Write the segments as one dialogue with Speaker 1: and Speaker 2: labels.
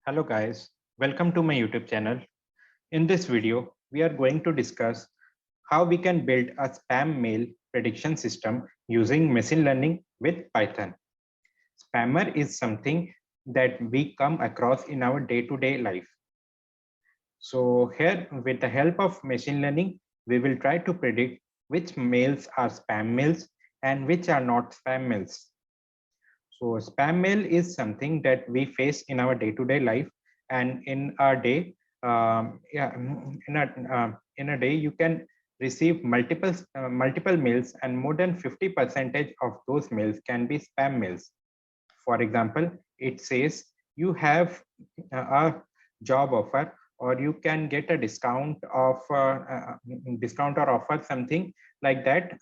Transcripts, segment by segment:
Speaker 1: Hello guys, welcome to my YouTube channel. In this video, we are going to discuss how we can build a spam mail prediction system using machine learning with Python. Spammer is something that we come across in our day-to-day life. So here, with the help of machine learning, we will try to predict which mails are spam mails and which are not spam mails. So spam mail is something that we face in our day-to-day life, and in our day, in a day you can receive multiple mails, and more than 50% of those mails can be spam mails. For example, it says you have a job offer, or you can get a discount or offer, something like that.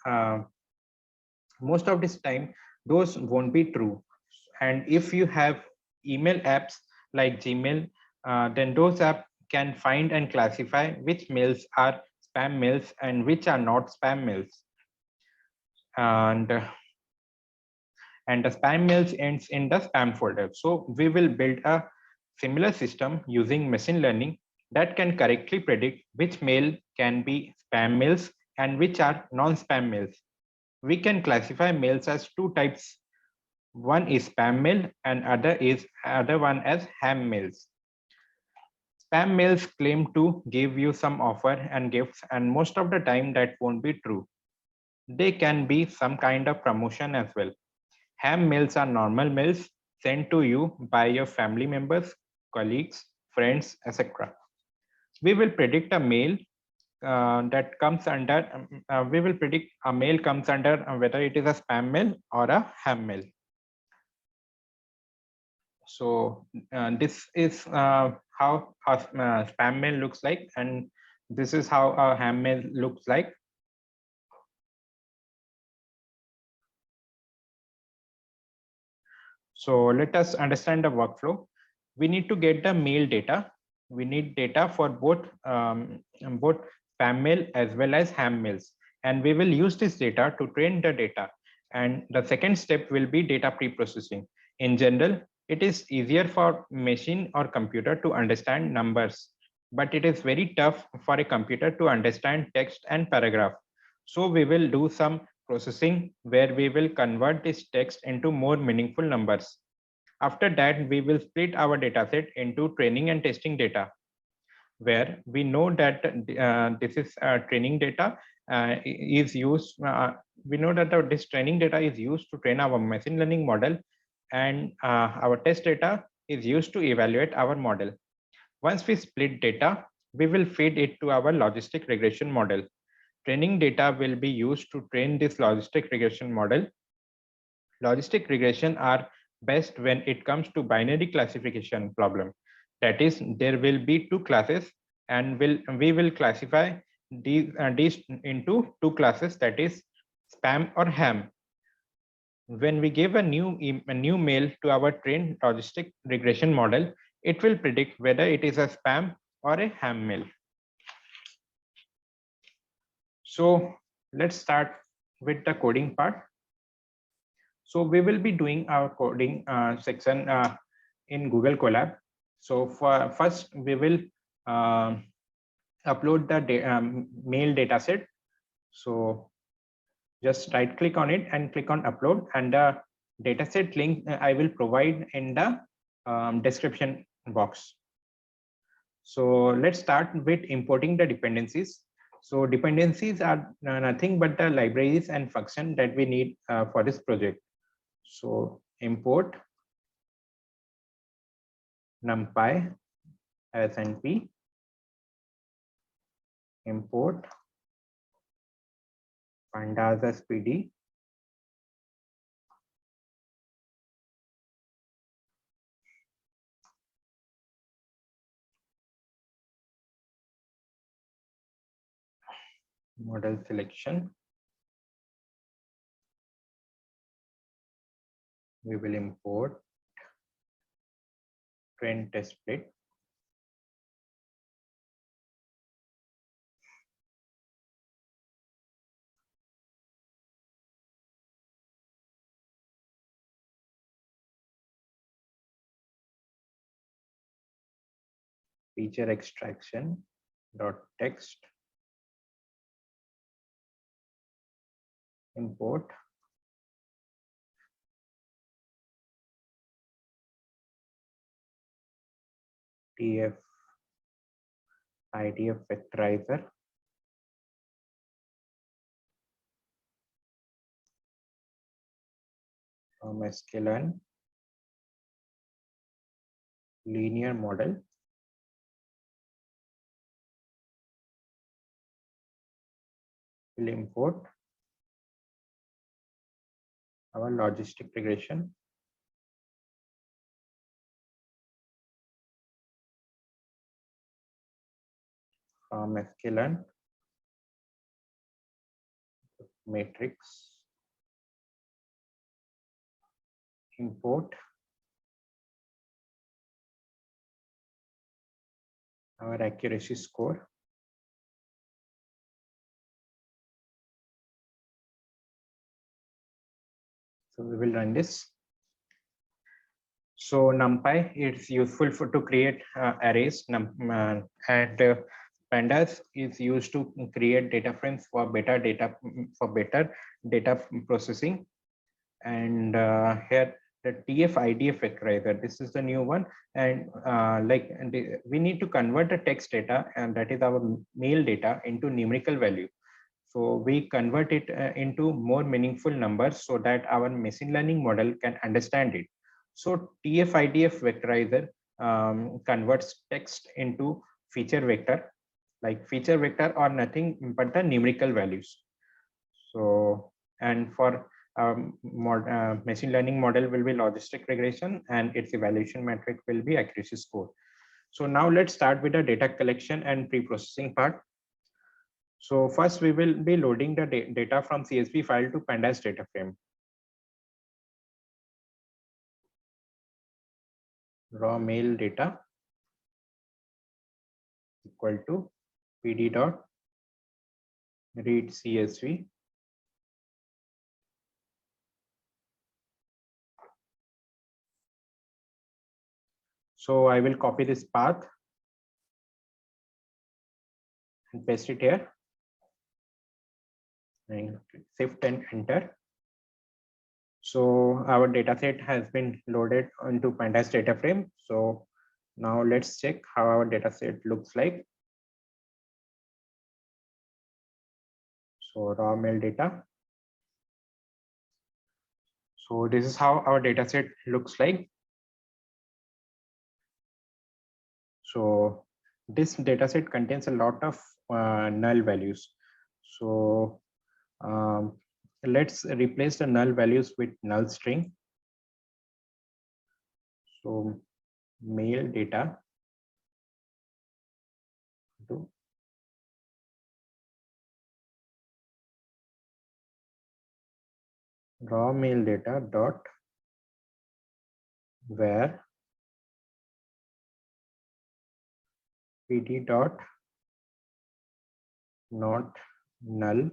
Speaker 1: Most of this time those won't be true, and if you have email apps like Gmail, then those apps can find and classify which mails are spam mails and which are not spam mails. And the spam mails ends in the spam folder. So we will build a similar system using machine learning that can correctly predict which mail can be spam mails and which are non-spam mails. We can classify mails as two types. One is spam mail and other one as ham mails. Spam mails claim to give you some offer and gifts, and most of the time that won't be true. They can be some kind of promotion as well. Ham mails are normal mails sent to you by your family members, colleagues, friends, etc. We will predict a mail that comes under. We will predict a mail comes under whether it is a spam mail or a ham mail. So this is how a spam mail looks like, and this is how a ham mail looks like. So let us understand the workflow. We need to get the mail data. We need data for both spam mail as well as ham mails, and we will use this data to train the data. And the second step will be data preprocessing. In general, it is easier for machine or computer to understand numbers, but it is very tough for a computer to understand text and paragraph. So we will do some processing where we will convert this text into more meaningful numbers. After that, we will split our dataset into training and testing data, where we know that this is training data is used. We know that this training data is used to train our machine learning model, and our test data is used to evaluate our model. Once we split data, we will feed it to our logistic regression model. Training data will be used to train this logistic regression model. Logistic regression are best when it comes to binary classification problem. That is, there will be two classes, and we will classify these into two classes, that is spam or ham. When we give a new mail to our trained logistic regression model, it will predict whether it is a spam or a ham mail. So let's start with the coding part. So we will be doing our coding section in Google Colab. So for first, we will upload the mail dataset. So just right click on it and click on upload, and the dataset link I will provide in the description box. So let's start with importing the dependencies. So dependencies are nothing but the libraries and function that we need for this project. So import numpy SNP, import pandas SPD, model selection. We will import train test split. feature extraction dot text import TF IDF vectorizer from sklearn linear model will import our logistic regression from sklearn matrix import our accuracy score. So we will run this. So NumPy, it's useful to create arrays, and pandas is used to create data frames for better data processing. And here the TF IDF vectorizer, this is the new one. And we need to convert the text data, and that is our mail data, into numerical value. So we convert it into more meaningful numbers so that our machine learning model can understand it. So TF-IDF vectorizer converts text into feature vector, like feature vector or nothing but the numerical values. So, and for machine learning model will be logistic regression, and its evaluation metric will be accuracy score. So now let's start with the data collection and pre-processing part. So first we will be loading the data from CSV file to pandas data frame. Raw mail data equal to pd dot read CSV. So I will copy this path and paste it here. And shift and enter. So our data set has been loaded onto pandas data frame. So now let's check how our data set looks like. So raw mail data. So this is how our data set looks like. So this data set contains a lot of null values. So let's replace the null values with null string. So mail data to raw mail data dot where pd dot not null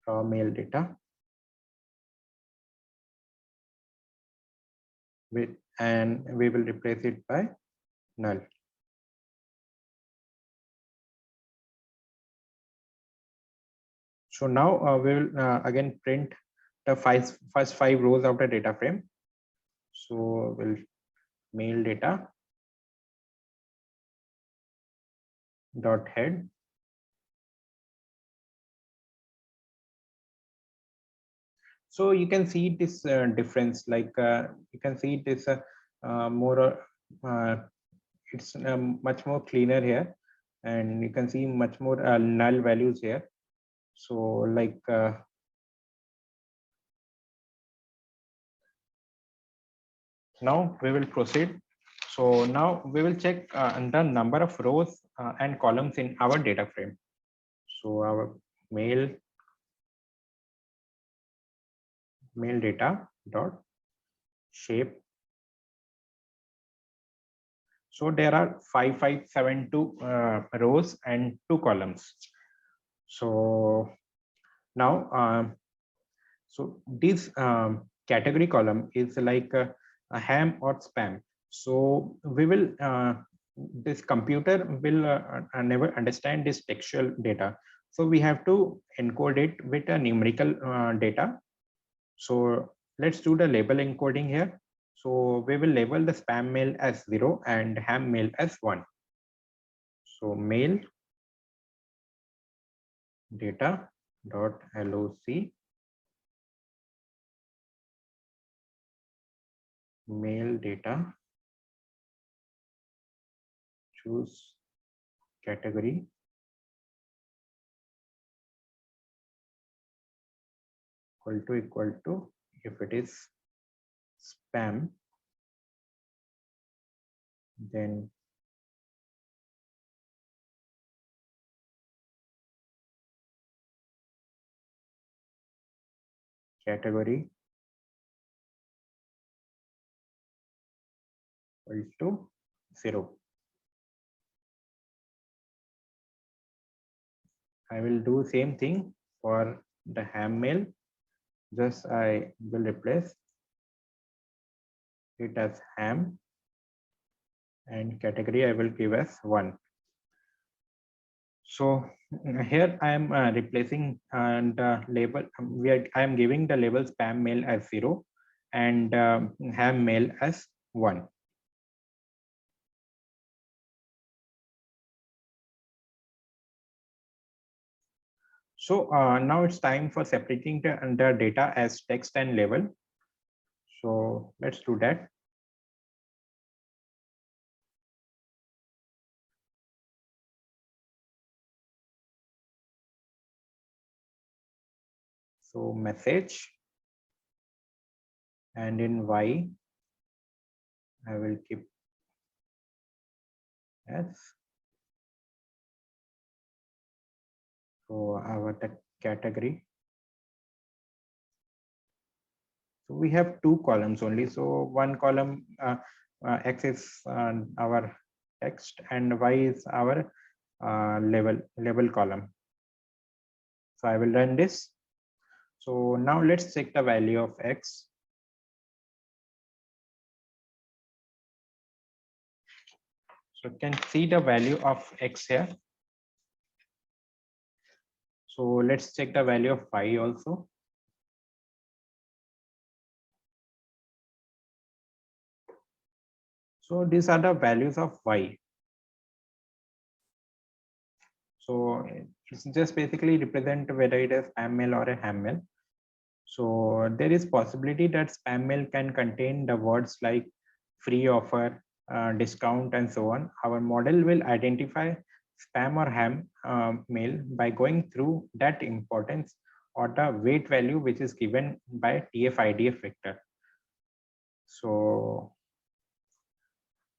Speaker 1: raw mail data with, and we will replace it by null. So now we will again print the first five rows of the data frame. So we'll mail data dot head so you can see this difference, like you can see this more it's much more cleaner here, and you can see much more null values here. So like now we will proceed. So now we will check the number of rows and columns in our data frame. So our mail data dot shape. So there are 5572 rows and 2 columns. So now So this category column is like a ham or spam. So we will this computer will never understand this textual data. So we have to encode it with a numerical data. So let's do the label encoding here. So we will label the spam mail as 0 and ham mail as 1. So mail data dot loc mail data, choose category equal to if it is spam, then category equal to 0. I will do same thing for the ham mail. Just I will replace it as ham and category I will give as 1. So here I am replacing the label. I am giving the label spam mail as 0 and ham mail as 1. So now it's time for separating the data as text and label. So let's do that. So message, and in Y, I will keep as. So our category. So we have two columns only. So one column X is our text and Y is our label column. So I will run this. So now let's check the value of X. So you can see the value of X here. So let's check the value of Y also. So these are the values of Y. So it's just basically represent whether it is spam mail or a ham mail. So there is possibility that spam mail can contain the words like free offer, discount, and so on. Our model will identify spam or ham mail by going through that importance or the weight value which is given by TF-IDF vector. So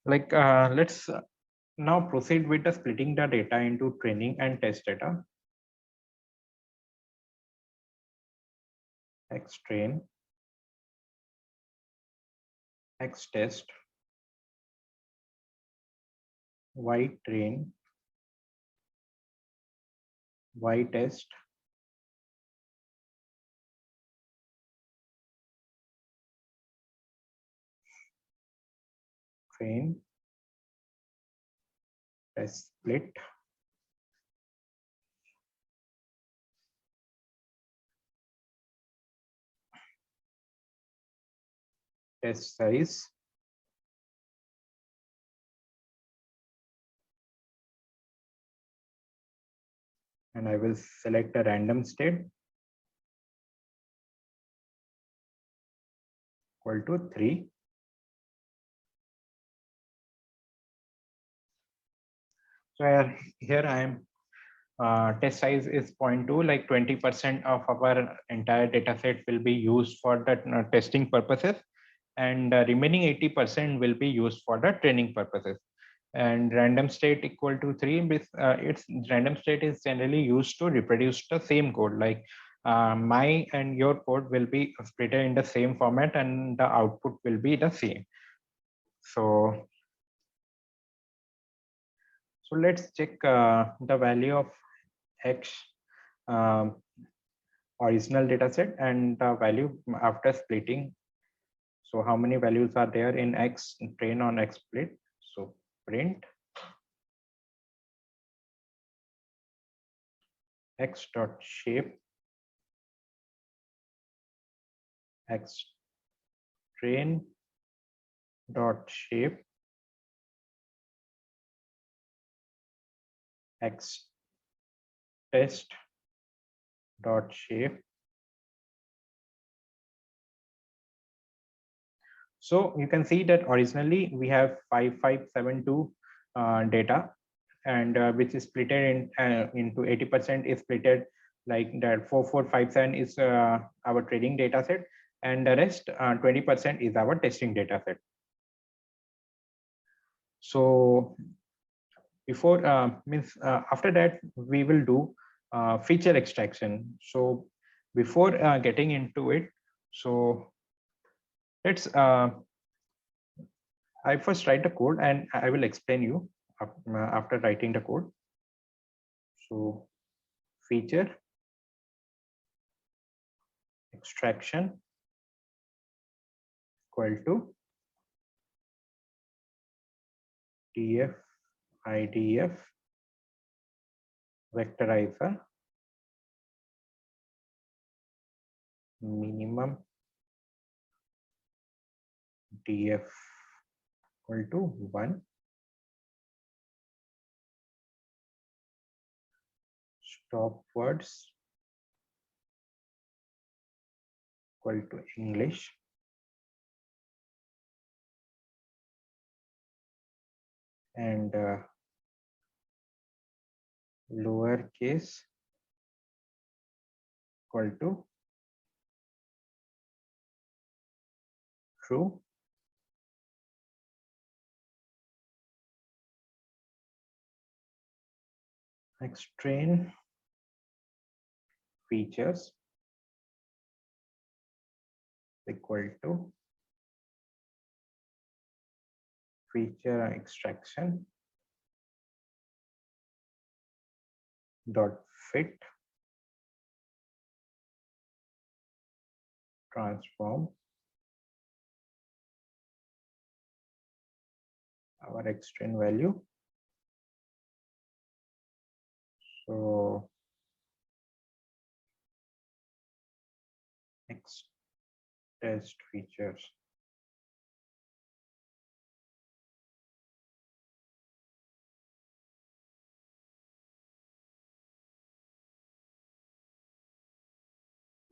Speaker 1: like let's now proceed with the splitting the data into training and test data. X train, X test, Y train, Y test, train, test split, test size, and I will select a random state equal to 3. So here I am test size is 0.2, like 20% of our entire data set will be used for the testing purposes, and remaining 80% will be used for the training purposes. And random state equal to 3, its random state is generally used to reproduce the same code, like my and your code will be split in the same format and the output will be the same. So let's check the value of X. Um, original data set and the value after splitting. So how many values are there in X train on X split? So print X dot shape X train dot shape X test dot shape. So you can see that originally we have 5572 data, and which is splitted into 80% is splitted like that. 4457 is our trading data set, and the rest 20% is our testing data set. So before means after that we will do feature extraction. So before getting into it, so let's I first write the code and I will explain you after writing the code. So feature extraction equal to df idf vectorizer minimum df equal to 1, stop words equal to English, and lowercase equal to true. Extrain features equal to feature extraction dot fit transform our extrain value. So X test features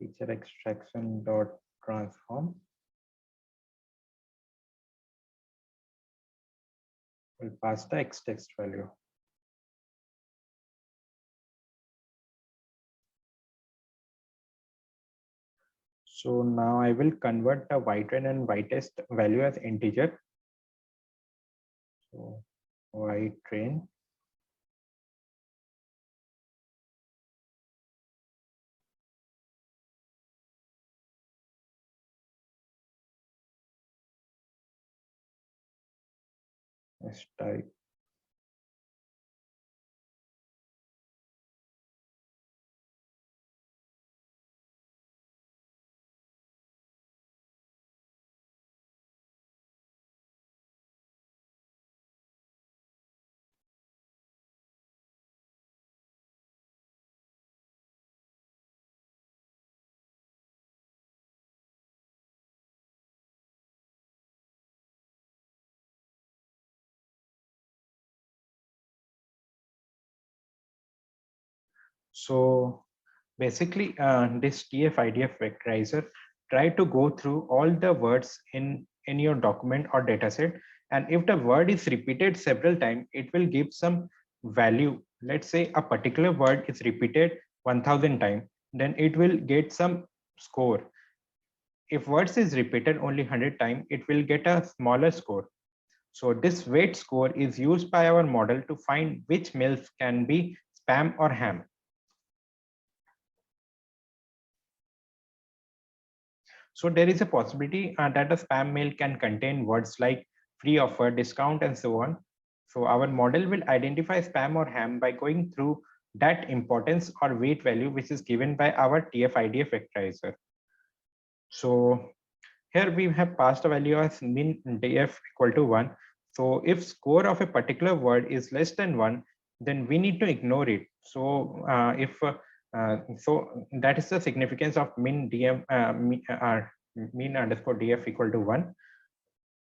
Speaker 1: feature extraction dot transform will pass the X text value. So now I will convert the y-train and y-test value as integer. So y-train is type so basically this TF IDF vectorizer try to go through all the words in your document or dataset, and if the word is repeated several times, it will give some value. Let's say a particular word is repeated 1000 times, then it will get some score. If words is repeated only 100 times, it will get a smaller score. So this weight score is used by our model to find which mails can be spam or ham. So there is a possibility that a spam mail can contain words like free offer, discount, and so on. So our model will identify spam or ham by going through that importance or weight value which is given by our TF-IDF vectorizer. So here we have passed a value as min df equal to 1. So if score of a particular word is less than 1, then we need to ignore it. So so that is the significance of min dm min underscore df equal to 1.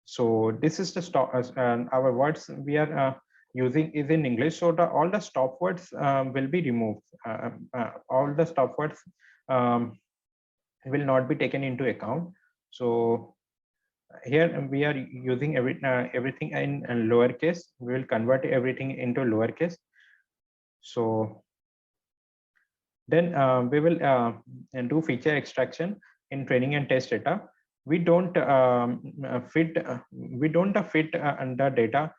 Speaker 1: So this is the stop. Our words we are using is in English. So all the stop words will be removed. All the stop words um, will not be taken into account. So here we are using everything in lowercase. We will convert everything into lowercase. So then we will do feature extraction in training and test data. We don't fit the data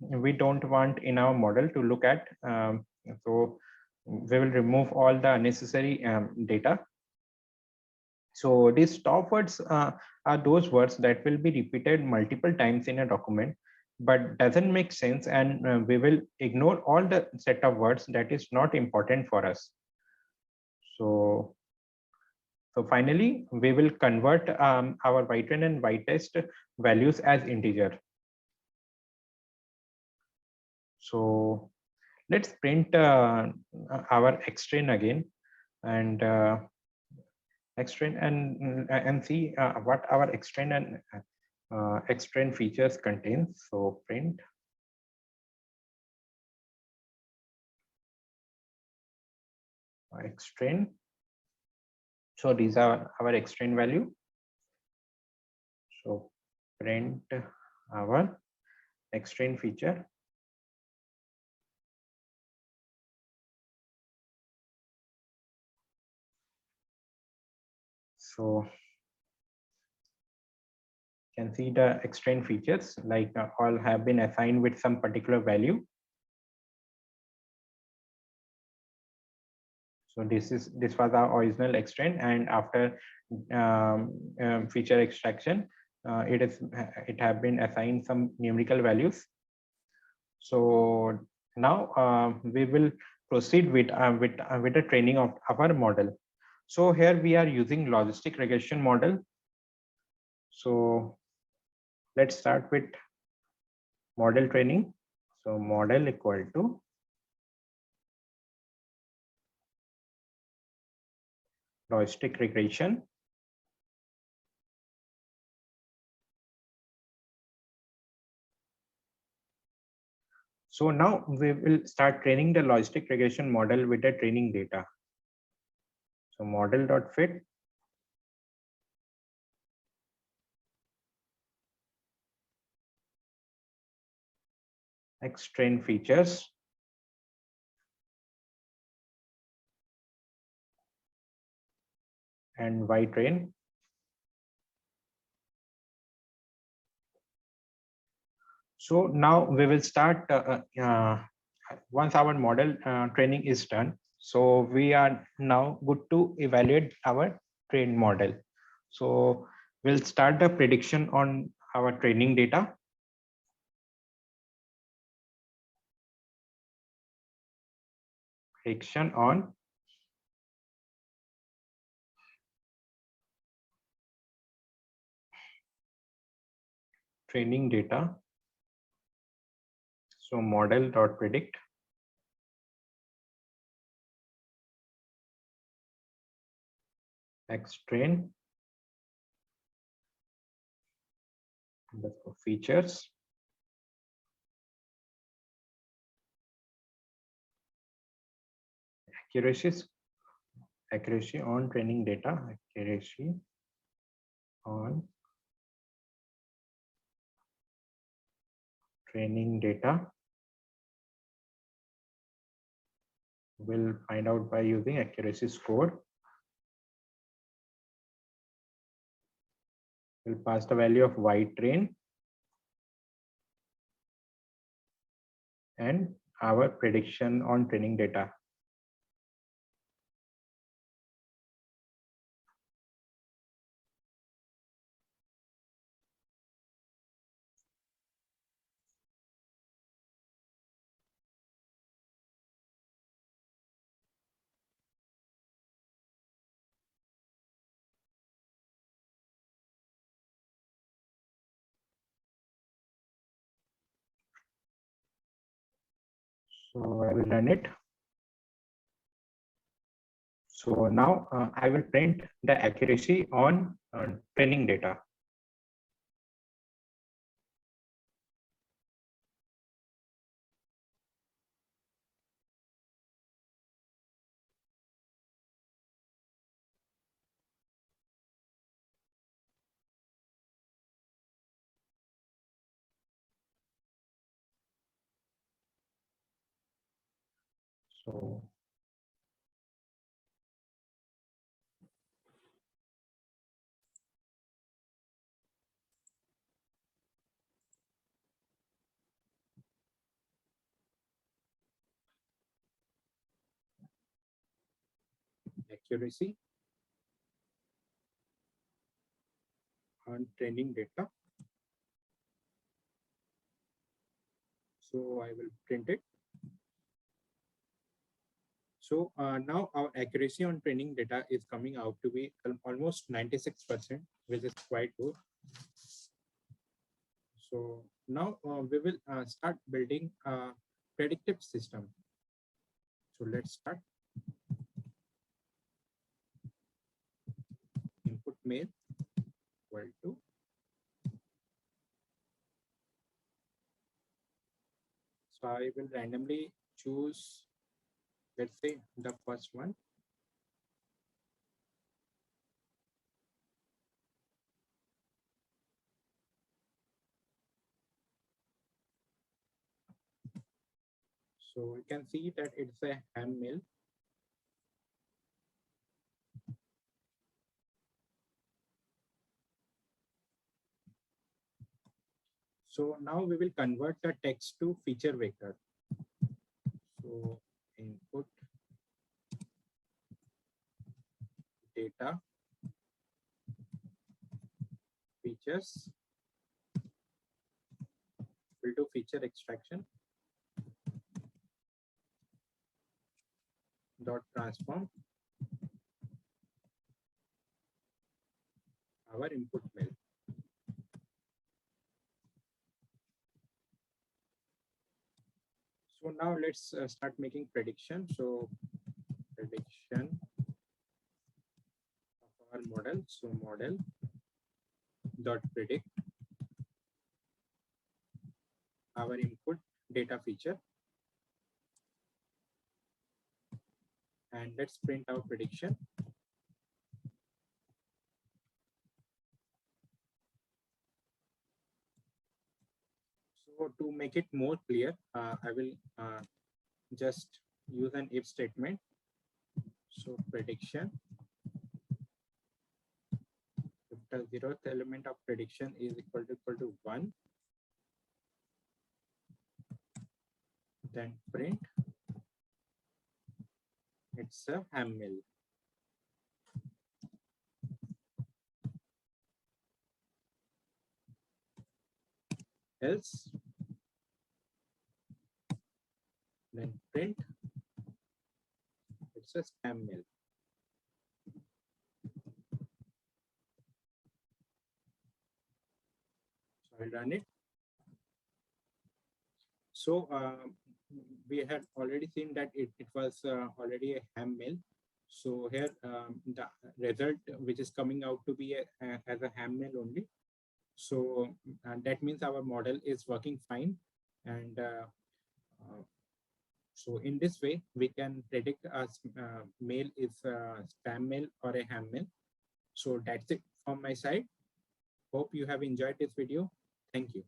Speaker 1: we don't want in our model to look at. So we will remove all the unnecessary data. So these stop words are those words that will be repeated multiple times in a document, but doesn't make sense, and we will ignore all the set of words that is not important for us. So, so finally, we will convert our white-train and white-test values as integer. So let's print our X-train again and X-train and see what our X-train and X-train features contains. So print X-train. So these are our X-train value. So print our X-train feature. So you can see the X-train features like all have been assigned with some particular value. So this was our original X-train, and after feature extraction, it have been assigned some numerical values. So now we will proceed with the training of our model. So here we are using logistic regression model. So let's start with model training. So model equal to logistic regression. So now we will start training the logistic regression model with the training data. So model.fit X-train features and Y-train. So now we will start once our model training is done. So we are now good to evaluate our trained model. So we'll start the prediction on our training data. Prediction on training data. So model.predict X-train features accuracy on training data, accuracy on training data. We'll find out by using accuracy score. We'll pass the value of Y-train and our prediction on training data. So I will run it. So now I will print the accuracy on training data. So accuracy on training data. So I will print it. So now our accuracy on training data is coming out to be almost 96%, which is quite good. So now we will start building a predictive system. So let's start. Input mail equal to so I will randomly choose, let's say, the first one. So you can see that it's a ham mail. So now we will convert the text to feature vector. So input data features will do feature extraction dot transform our input mail. So now let's start making prediction. So prediction of our model. So model dot predict our input data feature, and let's print our prediction. So to make it more clear, I will just use an if statement. So prediction, if the zeroth element of prediction is equal to 1, then print it's a ham mail. Else, then print it's a spam mail. So I'll run it. So we had already seen that it was already a ham mail. So here the result which is coming out to be as a ham mail only. So that means our model is working fine. And so in this way, we can predict a mail is a spam mail or a ham mail. So that's it from my side. Hope you have enjoyed this video. Thank you.